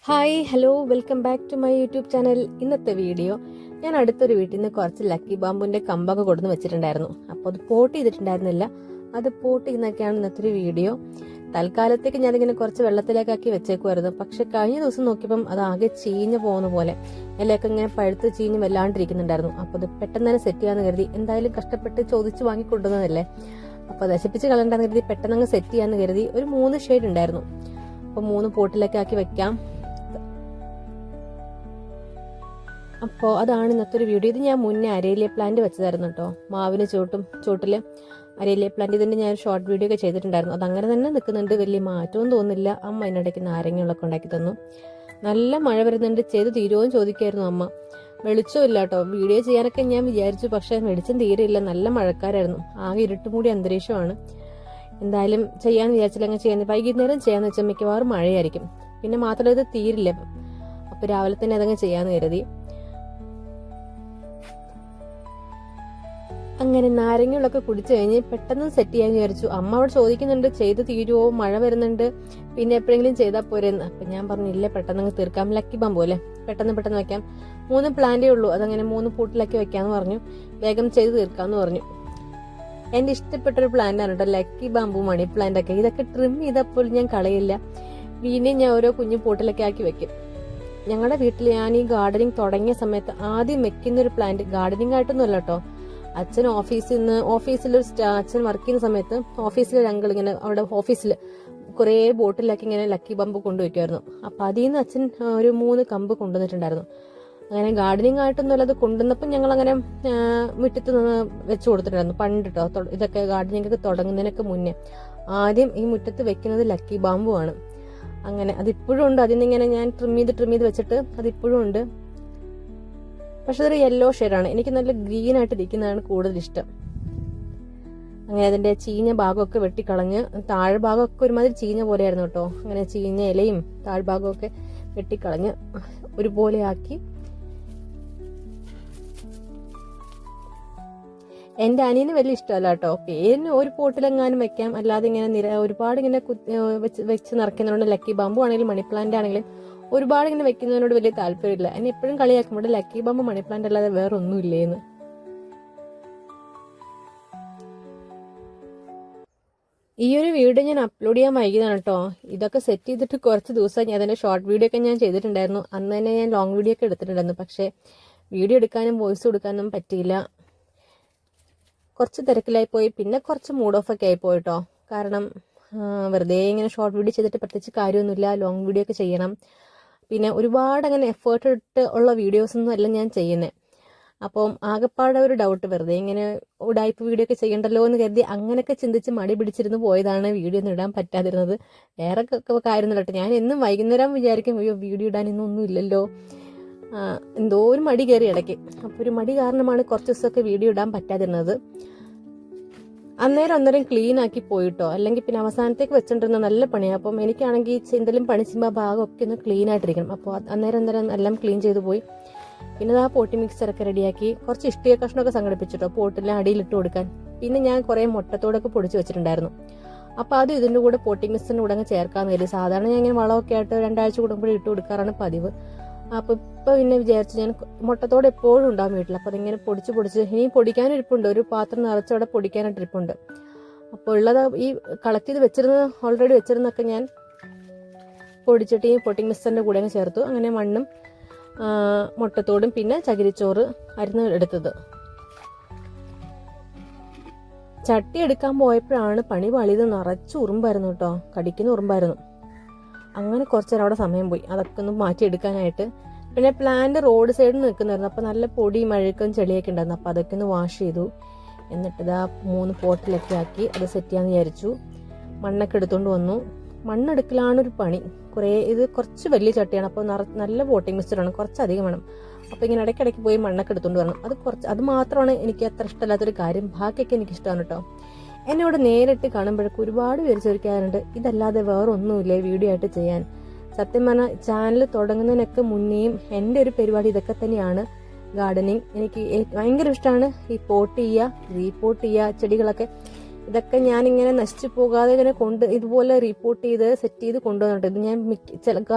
Hi hello welcome back to my YouTube channel. ഇന്നത്തെ video ഞാൻ അടുത്തൊരു വീട്ടിൽ നിന്ന് കുറച്ച് ലക്കി ബാമ്പുവിന്റെ കമ്പൊക്കെ കൊടുന്ന് വെച്ചിട്ടുണ്ടായിരുന്നു. അപ്പോൾ അത് പോട്ട് ചെയ്തിട്ടുണ്ടായിരുന്നില്ല. അത് പോട്ട് ചെയ്യുന്നൊക്കെയാണ് ഇന്നത്തെ ഒരു വീഡിയോ. തൽക്കാലത്തേക്ക് ഞാനിങ്ങനെ കുറച്ച് വെള്ളത്തിലേക്കാക്കി വെച്ചേക്കുമായിരുന്നു. പക്ഷെ കഴിഞ്ഞ ദിവസം നോക്കിയപ്പം അത് ആകെ ചീഞ്ഞു പോകുന്ന പോലെ ഇലയൊക്കെ ഇങ്ങനെ പഴുത്ത് ചീഞ്ഞ് വല്ലാണ്ടിരിക്കുന്നുണ്ടായിരുന്നു. അപ്പോൾ അത് പെട്ടെന്ന് തന്നെ സെറ്റ് ചെയ്യാന്ന് കരുതി. എന്തായാലും കഷ്ടപ്പെട്ട് ചോദിച്ച് വാങ്ങിക്കൊണ്ടുവന്നതല്ലേ, അപ്പോൾ നശിപ്പിച്ച് കളയണ്ടെന്ന് കരുതി പെട്ടെന്ന് അങ്ങ് സെറ്റ് ചെയ്യാന്ന് കരുതി. ഒരു 3 ഷെയ്ഡ് ഉണ്ടായിരുന്നു. അപ്പോൾ 3 പോട്ടിലൊക്കെ ആക്കി വെക്കാം. അപ്പോൾ അതാണ് ഇന്നത്തെ ഒരു വീഡിയോ. ഇത് ഞാൻ മുന്നേ അരേലിയ പ്ലാന്റ് വെച്ചതായിരുന്നു കേട്ടോ. മാവിന് ചോട്ടില് അരേലിയ പ്ലാന്റ് ഇതിന്റെ ഞാൻ ഷോർട്ട് വീഡിയോ ഒക്കെ ചെയ്തിട്ടുണ്ടായിരുന്നു. അതങ്ങനെ തന്നെ നിൽക്കുന്നുണ്ട്, വലിയ മാറ്റവും തോന്നുന്നില്ല. അമ്മ അതിനിടയ്ക്ക് നാരങ്ങകളൊക്കെ ഉണ്ടാക്കി തന്നു. നല്ല മഴ വരുന്നുണ്ട്, ചെയ്ത് തീരുമോ ചോദിക്കായിരുന്നു അമ്മ. വെളിച്ചമില്ല കേട്ടോ. വീഡിയോ ചെയ്യാനൊക്കെ ഞാൻ വിചാരിച്ചു, പക്ഷെ വെളിച്ചം തീരെയില്ല. നല്ല മഴക്കാരായിരുന്നു, ആകെ ഇരുട്ടുമൂടി അന്തരീക്ഷമാണ്. എന്തായാലും ചെയ്യാന്ന് വിചാരിച്ചില്ല, അങ്ങനെ ചെയ്യാൻ വൈകുന്നേരം ചെയ്യാന്ന് വെച്ചാൽ മിക്കവാറും മഴയായിരിക്കും. പിന്നെ മാത്രമല്ല ഇത് തീരില്ല, അപ്പോൾ രാവിലെ തന്നെ അതങ്ങ് ചെയ്യാന്ന് കരുതി. അങ്ങനെ നാരങ്ങകളൊക്കെ കുടിച്ചു കഴിഞ്ഞ് പെട്ടെന്ന് സെറ്റ് ചെയ്യാൻ വിചാരിച്ചു. അമ്മ അവിടെ ചോദിക്കുന്നുണ്ട് ചെയ്ത് തീരുവോ, മഴ വരുന്നുണ്ട്, പിന്നെ എപ്പോഴെങ്കിലും ചെയ്താൽ പോരെന്ന്. അപ്പൊ ഞാൻ പറഞ്ഞില്ല, പെട്ടെന്ന് തീർക്കാം. ലക്കി ബാമ്പു അല്ലേ, പെട്ടെന്ന് വെക്കാം. 3 പ്ലാന്റേ ഉള്ളൂ, അതങ്ങനെ 3 പൂട്ടിലൊക്കെ വെക്കാന്ന് പറഞ്ഞു. വേഗം ചെയ്ത് തീർക്കാന്ന് പറഞ്ഞു. എന്റെ ഇഷ്ടപ്പെട്ടൊരു പ്ലാന്റ് ആണ് കേട്ടോ, ലക്കി ബാമ്പു മണി പ്ലാന്റ് ഒക്കെ. ഇതൊക്കെ ട്രിം ചെയ്തപ്പോൾ ഞാൻ കളയില്ല, വീണ്ടും ഞാൻ ഓരോ കുഞ്ഞു പൂട്ടിലൊക്കെ ആക്കി വെക്കും. ഞങ്ങളുടെ വീട്ടിൽ ഞാൻ ഈ ഗാർഡനിങ് തുടങ്ങിയ സമയത്ത് ആദ്യം വെക്കുന്ന ഒരു പ്ലാന്റ്, ഗാർഡനിങ് ആയിട്ടൊന്നും അല്ല കേട്ടോ, അച്ഛൻ അച്ഛൻ വർക്ക് ചെയ്യുന്ന സമയത്ത് ഓഫീസിലൊരു അങ്കിൾ ഇങ്ങനെ അവിടെ ഓഫീസിൽ കുറേ ബോട്ടിലൊക്കെ ഇങ്ങനെ ലക്കി ബമ്പ് കൊണ്ടുവയ്ക്കുമായിരുന്നു. അപ്പൊ അതിൽ നിന്ന് അച്ഛൻ ഒരു 3 കമ്പ് കൊണ്ടുവന്നിട്ടുണ്ടായിരുന്നു. അങ്ങനെ ഗാർഡനിങ് ആയിട്ടൊന്നും അല്ലാതെ കൊണ്ടുവന്നപ്പോൾ ഞങ്ങൾ അങ്ങനെ മുറ്റത്ത് നിന്ന് വെച്ച് കൊടുത്തിട്ടുണ്ടായിരുന്നു പണ്ട് കേട്ടോ. ഇതൊക്കെ ഗാർഡനിങ് ഒക്കെ തുടങ്ങുന്നതിനൊക്കെ മുന്നേ ആദ്യം ഈ മുറ്റത്ത് വെക്കുന്നത് ലക്കി ബാമ്പു ആണ്. അങ്ങനെ അതിപ്പോഴും ഉണ്ട്. അതിനിങ്ങനെ ഞാൻ ട്രിം ചെയ്ത് വെച്ചിട്ട് അതിപ്പോഴും ഉണ്ട്. പക്ഷെ അതൊരു യെല്ലോ ഷെയ്ഡാണ്. എനിക്ക് നല്ല ഗ്രീൻ ആയിട്ട് ഇരിക്കുന്നതാണ് കൂടുതൽ ഇഷ്ടം. അങ്ങനെ അതിന്റെ ചീഞ്ഞ ഭാഗമൊക്കെ വെട്ടിക്കളഞ്ഞ്, താഴ്ഭാഗമൊക്കെ ഒരുമാതിരി ചീഞ്ഞ പോലെയായിരുന്നു കേട്ടോ. അങ്ങനെ ചീഞ്ഞ ഇലയും താഴ്ഭാഗമൊക്കെ വെട്ടിക്കളഞ്ഞ് ഒരുപോലെ ആക്കി. എന്റെ അനിയന് വലിയ ഇഷ്ടമല്ല കേട്ടോ. പേരിന് ഒരു പോട്ടിലെങ്ങാനും വെക്കാം, അല്ലാതെ ഇങ്ങനെ ഒരുപാട് ഇങ്ങനെ വെച്ച് നിറയ്ക്കുന്നതുകൊണ്ട് ലക്കി ബാമ്പു ആണെങ്കിലും മണി പ്ലാന്റ് ആണെങ്കിലും ഒരുപാട് ഇങ്ങനെ വെക്കുന്നതിനോട് വലിയ താല്പര്യമില്ല. എന്നെ എപ്പോഴും കളിയാക്കും, ഇവിടെ ലക്കി ബാമ്പ് മണി പ്ലാന്റ് അല്ലാതെ വേറെ ഒന്നും ഇല്ലേന്ന്. ഈ ഒരു വീഡിയോ ഞാൻ അപ്ലോഡ് ചെയ്യാൻ വൈകിയതാണ് കേട്ടോ. ഇതൊക്കെ സെറ്റ് ചെയ്തിട്ട് കുറച്ച് ദിവസമായി. ഞാൻ അതിന്റെ ഷോർട്ട് വീഡിയോ ഒക്കെ ഞാൻ ചെയ്തിട്ടുണ്ടായിരുന്നു. അന്ന് തന്നെ ഞാൻ ലോങ് വീഡിയോ ഒക്കെ എടുത്തിട്ടുണ്ടായിരുന്നു. പക്ഷേ വീഡിയോ എടുക്കാനും വോയിസ് കൊടുക്കാനും പറ്റിയില്ല, കുറച്ച് തിരക്കിലായി പോയി. പിന്നെ കുറച്ച് മൂഡ് ഓഫ് ഒക്കെ ആയി പോയിട്ടോ. കാരണം വെറുതെ ഇങ്ങനെ ഷോർട്ട് വീഡിയോ ചെയ്തിട്ട് പ്രത്യേകിച്ച് കാര്യമൊന്നുമില്ല. ലോങ് വീഡിയോ ഒക്കെ ചെയ്യണം. പിന്നെ ഒരുപാട് അങ്ങനെ എഫേർട്ട് ഇട്ട് ഉള്ള വീഡിയോസൊന്നും അല്ല ഞാൻ ചെയ്യുന്നത്. അപ്പം ആകെപ്പാടെ ഒരു ഡൗട്ട്, വെറുതെ ഇങ്ങനെ ഉടായ്പ വീഡിയോ ഒക്കെ ചെയ്യണ്ടല്ലോ എന്ന് കരുതി അങ്ങനെയൊക്കെ ചിന്തിച്ച് മടി പിടിച്ചിരുന്ന് പോയതാണ് വീഡിയോ ഒന്നും ഇടാൻ പറ്റാതിരുന്നത്. വേറെ കാര്യമൊന്നും കേട്ടോ. ഞാൻ എന്നും വൈകുന്നേരം വിചാരിക്കും, അയ്യോ വീഡിയോ ഇടാൻ ഇന്നൊന്നും ഇല്ലല്ലോ, എന്തോ ഒരു മടി കയറി ഇടയ്ക്ക്. അപ്പോൾ ഒരു മടി കാരണമാണ് കുറച്ച് ദിവസമൊക്കെ വീഡിയോ ഇടാൻ പറ്റാതിരുന്നത്. അന്നേരം ക്ലീൻ ആക്കി പോയിട്ടോ, അല്ലെങ്കിൽ പിന്നെ അവസാനത്തേക്ക് വെച്ചോണ്ടിരുന്ന നല്ല പണിയാണ്. അപ്പം എനിക്കാണെങ്കിൽ എന്തെങ്കിലും പണി ചെയ്യുമ്പോൾ ആ ഭാഗമൊക്കെ ഒന്ന് ക്ലീൻ ആയിട്ടിരിക്കണം. അപ്പോൾ അന്നേരം എല്ലാം ക്ലീൻ ചെയ്ത് പോയി. പിന്നെ ആ പോട്ടി മിക്സറൊക്കെ റെഡിയാക്കി കുറച്ച് ഇഷ്ടിക കഷ്ണമൊക്കെ സംഘടിപ്പിച്ചിട്ടോ പോട്ടിലെ അടിയിലിട്ട് കൊടുക്കാൻ. പിന്നെ ഞാൻ കുറേ മുട്ടത്തോടൊക്കെ പൊടിച്ച് വെച്ചിട്ടുണ്ടായിരുന്നു. അപ്പോൾ അത് ഇതിൻ്റെ കൂടെ പോട്ടി മിക്സറിൻ്റെ കൂടെ അങ്ങ് ചേർക്കാമെന്ന് കരുതി. സാധാരണ ഞാൻ ഇങ്ങനെ വളമൊക്കെ ആയിട്ട് 2 ആഴ്ച കൂടുമ്പോഴേ ഇട്ട് കൊടുക്കാറാണ് പതിവ്. അപ്പോൾ ഇപ്പോൾ പിന്നെ വിചാരിച്ചു, ഞാൻ മുട്ടത്തോടെ എപ്പോഴും ഉണ്ടാകും വീട്ടിൽ. അപ്പോൾ അതിങ്ങനെ പൊടിച്ച് ഇനി പൊടിക്കാനിരിപ്പുണ്ട്, ഒരു പാത്രം നിറച്ച് അവിടെ പൊടിക്കാനായിട്ട് ഇരിപ്പുണ്ട്. അപ്പോൾ ഉള്ളത് ഈ കളക്ട് ചെയ്ത് ഓൾറെഡി വെച്ചിരുന്നൊക്കെ ഞാൻ പൊടിച്ചിട്ട് ഈ പൊട്ടിങ് മിക്സറിൻ്റെ കൂടെ അങ്ങ് ചേർത്തു. അങ്ങനെ മണ്ണും മുട്ടത്തോടും പിന്നെ ചകിരിച്ചോറ് അരിഞ്ഞ് എടുത്തത്. ചട്ടി എടുക്കാൻ പോയപ്പോഴാണ് പണി പാളിയത്. നിറച്ച് ഉറുമ്പായിരുന്നു കേട്ടോ, കടിക്കുന്ന ഉറുമ്പായിരുന്നു. അങ്ങനെ കുറച്ചേരം അവിടെ സമയം പോയി അതൊക്കെ ഒന്ന് മാറ്റിയെടുക്കാനായിട്ട്. പിന്നെ പ്ലാന്റ് റോഡ് സൈഡിൽ നിൽക്കുന്നായിരുന്നു. അപ്പോൾ നല്ല പൊടിയും അഴുക്കും ചെളിയൊക്കെ ഉണ്ടായിരുന്നു. അപ്പോൾ അതൊക്കെ ഒന്ന് വാഷ് ചെയ്തു. എന്നിട്ട് ഇതാ 3 പോട്ടിലൊക്കെ ആക്കി അത് സെറ്റ് ചെയ്യാന്ന് വിചാരിച്ചു. മണ്ണൊക്കെ എടുത്തുകൊണ്ട് വന്നു. മണ്ണെടുക്കലാണ് ഒരു പണി. ഇത് കുറച്ച് വലിയ ചട്ടിയാണ്, അപ്പോൾ നല്ല പോട്ടിങ് മിക്സറാണ്, കുറച്ചധികം വേണം. അപ്പോൾ ഇങ്ങനെ ഇടയ്ക്കിടയ്ക്ക് പോയി മണ്ണൊക്കെ എടുത്തുകൊണ്ട് വരണം. അത് മാത്രമാണ് എനിക്ക് അത്ര ഇഷ്ടമല്ലാത്തൊരു കാര്യം. ബാക്കിയൊക്കെ എനിക്ക് ഇഷ്ടമാണ് കേട്ടോ. എന്നോട് നേരിട്ട് കാണുമ്പോഴേക്കും ഒരുപാട് പേര് ചോദിക്കാറുണ്ട്, ഇതല്ലാതെ വേറെ ഒന്നുമില്ലേ വീഡിയോ ആയിട്ട് ചെയ്യാൻ. സത്യം പറഞ്ഞാൽ ചാനൽ തുടങ്ങുന്നതിനൊക്കെ മുന്നേയും എൻ്റെ ഒരു പരിപാടി ഇതൊക്കെ തന്നെയാണ്, ഗാർഡനിങ്. എനിക്ക് ഭയങ്കര ഇഷ്ടമാണ് ഈ പോട്ട് ചെയ്യുക, റീപോട്ട് ചെയ്യുക ചെടികളൊക്കെ. ഇതൊക്കെ ഞാനിങ്ങനെ നശിച്ചു പോകാതെ ഇങ്ങനെ ഇതുപോലെ റിപ്പോർട്ട് ചെയ്ത് സെറ്റ് ചെയ്ത് കൊണ്ടുവന്നിട്ട് ഇത് ഞാൻ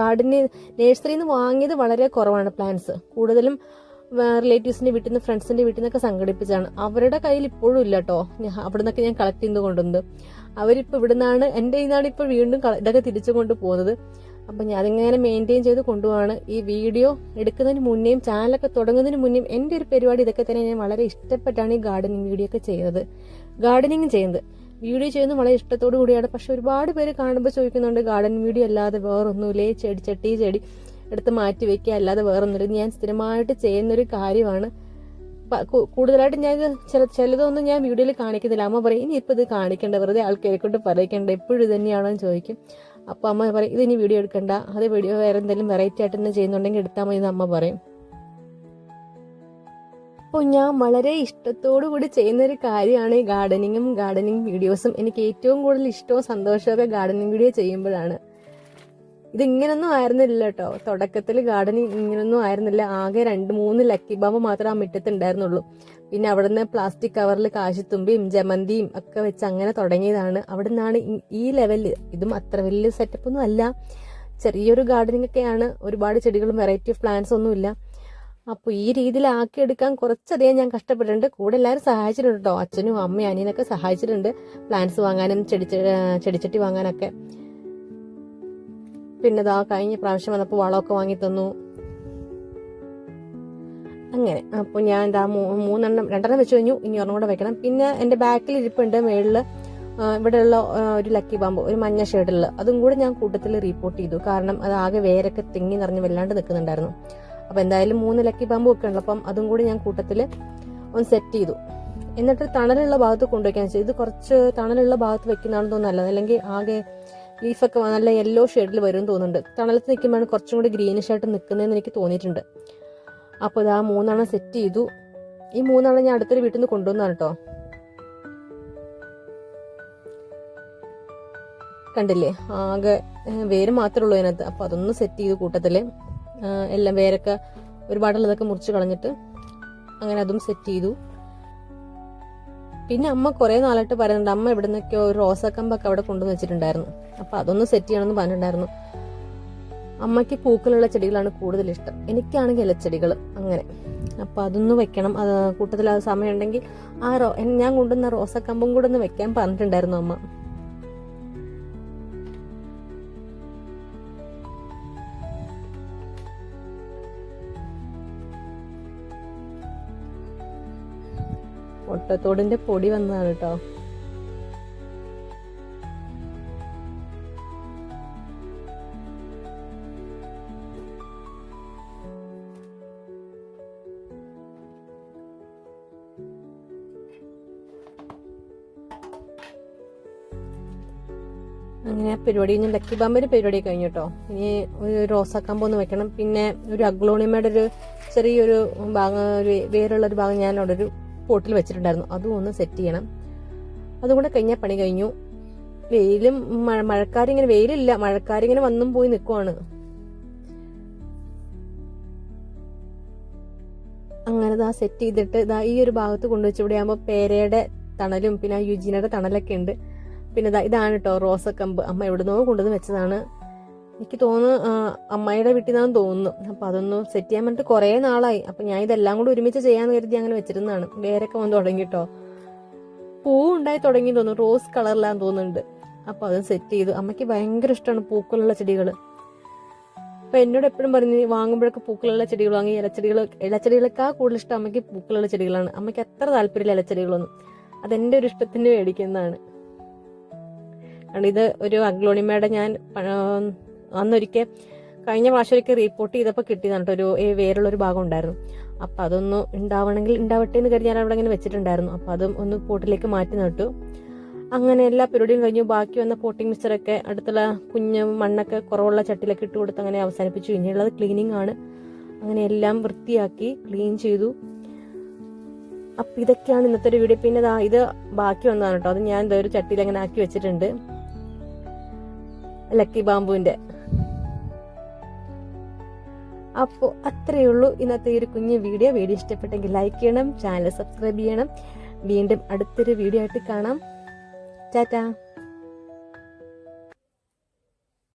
നേഴ്സറിയിൽ നിന്ന് വാങ്ങിയത് വളരെ കുറവാണ് പ്ലാന്റ്സ്. കൂടുതലും റിലേറ്റീവ്സിന്റെ വീട്ടിൽ നിന്ന് ഫ്രണ്ട്സിന്റെ വീട്ടിൽ നിന്നൊക്കെ സംഘടിപ്പിച്ചാണ്. അവരുടെ കയ്യിൽ ഇപ്പോഴും ഇല്ല കേട്ടോ. അവിടെ നിന്നൊക്കെ ഞാൻ കളക്ട് ചെയ്ത് കൊണ്ടുവന്നത്. അവരിപ്പോൾ ഇവിടുന്നാണ് എൻ്റെ ഇന്നാണ് ഇപ്പോൾ വീണ്ടും ഇതൊക്കെ തിരിച്ചു കൊണ്ട് പോകുന്നത്. അപ്പം ഞാൻ അതിങ്ങനെ മെയിൻറ്റെയിൻ ചെയ്ത് കൊണ്ടുപോവാണ്. ഈ വീഡിയോ എടുക്കുന്നതിന് മുന്നേയും ചാനലൊക്കെ തുടങ്ങുന്നതിന് മുന്നേയും എൻ്റെ ഒരു പരിപാടി ഇതൊക്കെ തന്നെ. ഞാൻ വളരെ ഇഷ്ടപ്പെട്ടാണ് ഈ ഗാർഡനിങ് വീഡിയോ ഒക്കെ ചെയ്യുന്നത്. ഗാർഡനിങ് ചെയ്യുന്നത് വീഡിയോ ചെയ്യുന്നത് വളരെ ഇഷ്ടത്തോടു കൂടിയാണ്. പക്ഷെ ഒരുപാട് പേര് കാണുമ്പോൾ ചോദിക്കുന്നുണ്ട് ഗാർഡനിങ് വീഡിയോ അല്ലാതെ വേറൊന്നുമില്ലേ, ചെടി എടുത്ത് മാറ്റി വെക്കുക അല്ലാതെ വേറൊന്നുമില്ല. ഞാൻ സ്ഥിരമായിട്ട് ചെയ്യുന്നൊരു കാര്യമാണ്. കൂടുതലായിട്ട് ഞാനിത് ചിലതൊന്നും ഞാൻ വീഡിയോയിൽ കാണിക്കുന്നില്ല. അമ്മ പറയും ഇനിയിപ്പോൾ ഇത് കാണിക്കണ്ട, വെറുതെ ആൾക്കാരെ കൊണ്ട് പറയിക്കണ്ട, എപ്പോഴും ഇത് തന്നെയാണോ എന്ന് ചോദിക്കും. അപ്പോൾ അമ്മ പറയും ഇതിനി വീഡിയോ എടുക്കണ്ട, അത് വീഡിയോ വേറെ എന്തെങ്കിലും വെറൈറ്റി ആയിട്ട് തന്നെ ചെയ്യുന്നുണ്ടെങ്കിൽ എടുത്താൽ മതി എന്ന് അമ്മ പറയും. അപ്പോൾ ഞാൻ വളരെ ഇഷ്ടത്തോടു കൂടി ചെയ്യുന്നൊരു കാര്യമാണ് ഈ ഗാർഡനിങ് വീഡിയോസും. എനിക്ക് ഏറ്റവും കൂടുതൽ ഇഷ്ടവും സന്തോഷമൊക്കെ ഗാർഡനിങ് വീഡിയോ ചെയ്യുമ്പോഴാണ്. ഇതിങ്ങനൊന്നും ആയിരുന്നില്ല കേട്ടോ. തുടക്കത്തിൽ ഗാർഡനിങ് ഇങ്ങനൊന്നും ആയിരുന്നില്ല. ആകെ 2-3 ലക്കി ബാമ്പ് മാത്രമേ ആ മുറ്റത്ത് ഉണ്ടായിരുന്നുള്ളൂ. പിന്നെ അവിടുന്ന് പ്ലാസ്റ്റിക് കവറിൽ കാശിത്തുമ്പിയും ജമന്തിയും ഒക്കെ വെച്ച് അങ്ങനെ തുടങ്ങിയതാണ്. അവിടെ നിന്നാണ് ഈ ലെവലിൽ. ഇതും അത്ര വലിയ സെറ്റപ്പൊന്നും അല്ല, ചെറിയൊരു ഗാർഡനിങ് ഒക്കെയാണ്. ഒരുപാട് ചെടികളും വെറൈറ്റി ഓഫ് പ്ലാന്റ്സ് ഒന്നുമില്ല. അപ്പോൾ ഈ രീതിയിൽ ആക്കിയെടുക്കാൻ കുറച്ചധികം ഞാൻ കഷ്ടപ്പെട്ടിട്ടുണ്ട്. കൂടെ എല്ലാവരും സഹായിച്ചിട്ടുണ്ട് കേട്ടോ. അച്ഛനും അമ്മയും അനിയനൊക്കെ സഹായിച്ചിട്ടുണ്ട് പ്ലാന്റ്സ് വാങ്ങാനും ചെടിച്ചട്ടി വാങ്ങാനൊക്കെ. പിന്നെ കഴിഞ്ഞ പ്രാവശ്യം വന്നപ്പോൾ വളമൊക്കെ വാങ്ങി തന്നു. അങ്ങനെ അപ്പോൾ ഞാൻ 2 വെച്ച് കഴിഞ്ഞു. ഇനി ഒരെണ്ണം കൂടെ വെക്കണം. പിന്നെ എൻ്റെ ബാക്കിൽ ഇരിപ്പുണ്ട് മേളിൽ ഇവിടെയുള്ള ഒരു ലക്കി ബാമ്പ്, ഒരു മഞ്ഞ ഷെയ്ഡുള്ള. അതും കൂടെ ഞാൻ കൂട്ടത്തിൽ റിപ്പോർട്ട് ചെയ്തു. കാരണം അത് ആകെ വേരൊക്കെ തിങ്ങി നിറഞ്ഞ് വല്ലാണ്ട് നിൽക്കുന്നുണ്ടായിരുന്നു. അപ്പോൾ എന്തായാലും 3 ലക്കി ബാമ്പും ഒക്കെ ഉണ്ട്. അപ്പം അതും കൂടി ഞാൻ കൂട്ടത്തിൽ ഒന്ന് സെറ്റ് ചെയ്തു. എന്നിട്ട് തണലുള്ള ഭാഗത്ത് കൊണ്ടുവയ്ക്കാൻ വെച്ചാൽ ഇത് കുറച്ച് തണലുള്ള ഭാഗത്ത് വെക്കുന്നതാണെന്ന് തോന്നുന്നല്ല, അല്ലെങ്കിൽ ആകെ ലീഫൊക്കെ നല്ല യെല്ലോ ഷെയ്ഡിൽ വരും തോന്നുന്നുണ്ട്. തണലത്ത് നിൽക്കുമ്പോഴാണ് കുറച്ചും കൂടി ഗ്രീനിഷ് ആയിട്ട് നിൽക്കുന്നതെന്ന് എനിക്ക് തോന്നിയിട്ടുണ്ട്. അപ്പോൾ ഇത് 3 സെറ്റ് ചെയ്തു. ഈ 3 ഞാൻ അടുത്തൊരു വീട്ടിൽ നിന്ന് കൊണ്ടുവന്നതാണ് കേട്ടോ. കണ്ടില്ലേ, ആകെ വേര് മാത്രമേ ഉള്ളൂ അതിനകത്ത്. അപ്പോൾ അതൊന്ന് സെറ്റ് ചെയ്തു കൂട്ടത്തിൽ. എല്ലാം വേരൊക്കെ ഒരുപാടുള്ളതൊക്കെ മുറിച്ച് കളഞ്ഞിട്ട് അങ്ങനെ അതും സെറ്റ് ചെയ്തു. പിന്നെ അമ്മ കുറേ നാളായിട്ട് പറയുന്നുണ്ട്, അമ്മ ഇവിടെ നിന്നൊക്കെയോ ഒരു റോസാക്കമ്പൊക്കെ അവിടെ കൊണ്ടുവന്ന് വെച്ചിട്ടുണ്ടായിരുന്നു. അപ്പം അതൊന്ന് സെറ്റ് ചെയ്യണമെന്ന് പറഞ്ഞിട്ടുണ്ടായിരുന്നു. അമ്മയ്ക്ക് പൂക്കളുള്ള ചെടികളാണ് കൂടുതൽ ഇഷ്ടം, എനിക്കാണെങ്കിൽ ഇലച്ചെടികൾ അങ്ങനെ. അപ്പം അതൊന്ന് വെക്കണം. അത് കൂട്ടത്തിൽ അത് സമയമുണ്ടെങ്കിൽ ഞാൻ കൊണ്ടുവന്ന റോസാക്കമ്പും കൂടെ ഒന്ന് വെക്കാൻ പറഞ്ഞിട്ടുണ്ടായിരുന്നു അമ്മ. ഒട്ടത്തോടിന്റെ പൊടി വന്നതാണ് കേട്ടോ. അങ്ങനെ പരിപാടി കഴിഞ്ഞ് ലക്കി ബാമ്പിന്റെ പരിപാടി കഴിഞ്ഞു കേട്ടോ. ഇനി ഒരു റോസാക്കമ്പ് ഒന്ന് വെക്കണം. പിന്നെ ഒരു അഗ്ലോണിമയുടെ ഒരു ചെറിയൊരു ഭാഗം, ഒരു വേറുള്ളൊരു ഭാഗം ഞാൻ അവിടെ ഒരു പോട്ടിൽ വെച്ചിട്ടുണ്ടായിരുന്നു. അതും ഒന്ന് സെറ്റ് ചെയ്യണം. അതും കൂടെ കഴിഞ്ഞാൽ പണി കഴിഞ്ഞു. വെയിലും മഴക്കാരിങ്ങനെ വെയിലില്ല, മഴക്കാരിങ്ങനെ വന്നും പോയി നിൽക്കുവാണ്. അങ്ങനെ സെറ്റ് ചെയ്തിട്ട് ഈ ഒരു ഭാഗത്ത് കൊണ്ടുവച്ച് ഇവിടെ ആകുമ്പോൾ പേരയുടെ തണലും പിന്നെ യുജീനയുടെ തണലൊക്കെ ഉണ്ട്. പിന്നെ ഇതാണ് കേട്ടോ റോസക്കമ്പ്. അമ്മ എവിടുന്നോ കൊണ്ടുവന്ന് വെച്ചതാണ്. എനിക്ക് തോന്നുന്നു അമ്മായിയുടെ വീട്ടിൽ നിന്നാണെന്ന് തോന്നുന്നു. അപ്പം അതൊന്ന് സെറ്റ് ചെയ്യാൻ വേണ്ടിയിട്ട് കുറേ നാളായി. അപ്പം ഞാൻ ഇതെല്ലാം കൂടി ഒരുമിച്ച് ചെയ്യാമെന്ന് കരുതി അങ്ങനെ വെച്ചിരുന്നതാണ്. വേരൊക്കെ വന്ന് തുടങ്ങി കേട്ടോ. പൂ ഉണ്ടായി തുടങ്ങി തോന്നുന്നു, റോസ് കളറിലാന്ന് തോന്നുന്നുണ്ട്. അപ്പം അത് സെറ്റ് ചെയ്തു. അമ്മയ്ക്ക് ഭയങ്കര ഇഷ്ടമാണ് പൂക്കളുള്ള ചെടികൾ. അപ്പം എന്നോട് എപ്പോഴും പറഞ്ഞ് വാങ്ങുമ്പോഴൊക്കെ പൂക്കളുള്ള ചെടികൾ വാങ്ങി. ഇലച്ചെടികളൊക്കെ കൂടുതൽ ഇഷ്ടം അമ്മയ്ക്ക് പൂക്കളുള്ള ചെടികളാണ്. അമ്മയ്ക്ക് അത്ര താല്പര്യമില്ല ഇലച്ചെടികളൊന്നും. അതെൻ്റെ ഒരു ഇഷ്ടത്തിന് മേടിക്കുന്നതാണ്. കാരണം ഇത് ഒരു അഗ്ലോണിമയുടെ ഞാൻ അന്നൊരിക്കൽ കഴിഞ്ഞ പ്രാവശ്യമൊക്കെ റിപ്പോർട്ട് ചെയ്തപ്പോൾ കിട്ടിയതാണ് കേട്ടോ. ഒരു വേറുള്ളൊരു ഭാഗം ഉണ്ടായിരുന്നു. അപ്പം അതൊന്ന് ഉണ്ടാവട്ടെ എന്ന് കരുതി ഞാൻ അവിടെ ഇങ്ങനെ വെച്ചിട്ടുണ്ടായിരുന്നു. അപ്പം അതും ഒന്ന് പോട്ടിലേക്ക് മാറ്റി നട്ടു. അങ്ങനെ എല്ലാ പരിപാടിയും കഴിഞ്ഞു. ബാക്കി വന്ന പോട്ടിംഗ് മിക്സറൊക്കെ അടുത്തുള്ള കുഞ്ഞ് മണ്ണൊക്കെ കുറവുള്ള ചട്ടിയിലൊക്കെ ഇട്ട് കൊടുത്ത് അങ്ങനെ അവസാനിപ്പിച്ചു. ഇനിയുള്ളത് ക്ലീനിങ് ആണ്. അങ്ങനെ എല്ലാം വൃത്തിയാക്കി ക്ലീൻ ചെയ്തു. അപ്പം ഇതൊക്കെയാണ് ഇന്നത്തെ ഒരു വീഡിയോ. പിന്നെ ഇത് ബാക്കി വന്നതാണ് കേട്ടോ. അത് ഞാൻ ഒരു ചട്ടിയിൽ അങ്ങനെ ആക്കി വെച്ചിട്ടുണ്ട്, ലക്കി ബാമ്പുവിന്റെ. അപ്പോൾ അത്രയേ ഉള്ളൂ ഇന്നത്തെ ഒരു കുഞ്ഞു വീഡിയോ. ഇഷ്ടപ്പെട്ടെങ്കിൽ ലൈക്ക് ചെയ്യണം, ചാനൽ സബ്സ്ക്രൈബ് ചെയ്യണം. വീണ്ടും അടുത്തൊരു വീഡിയോ ആയിട്ട് കാണാം. ടാറ്റാ.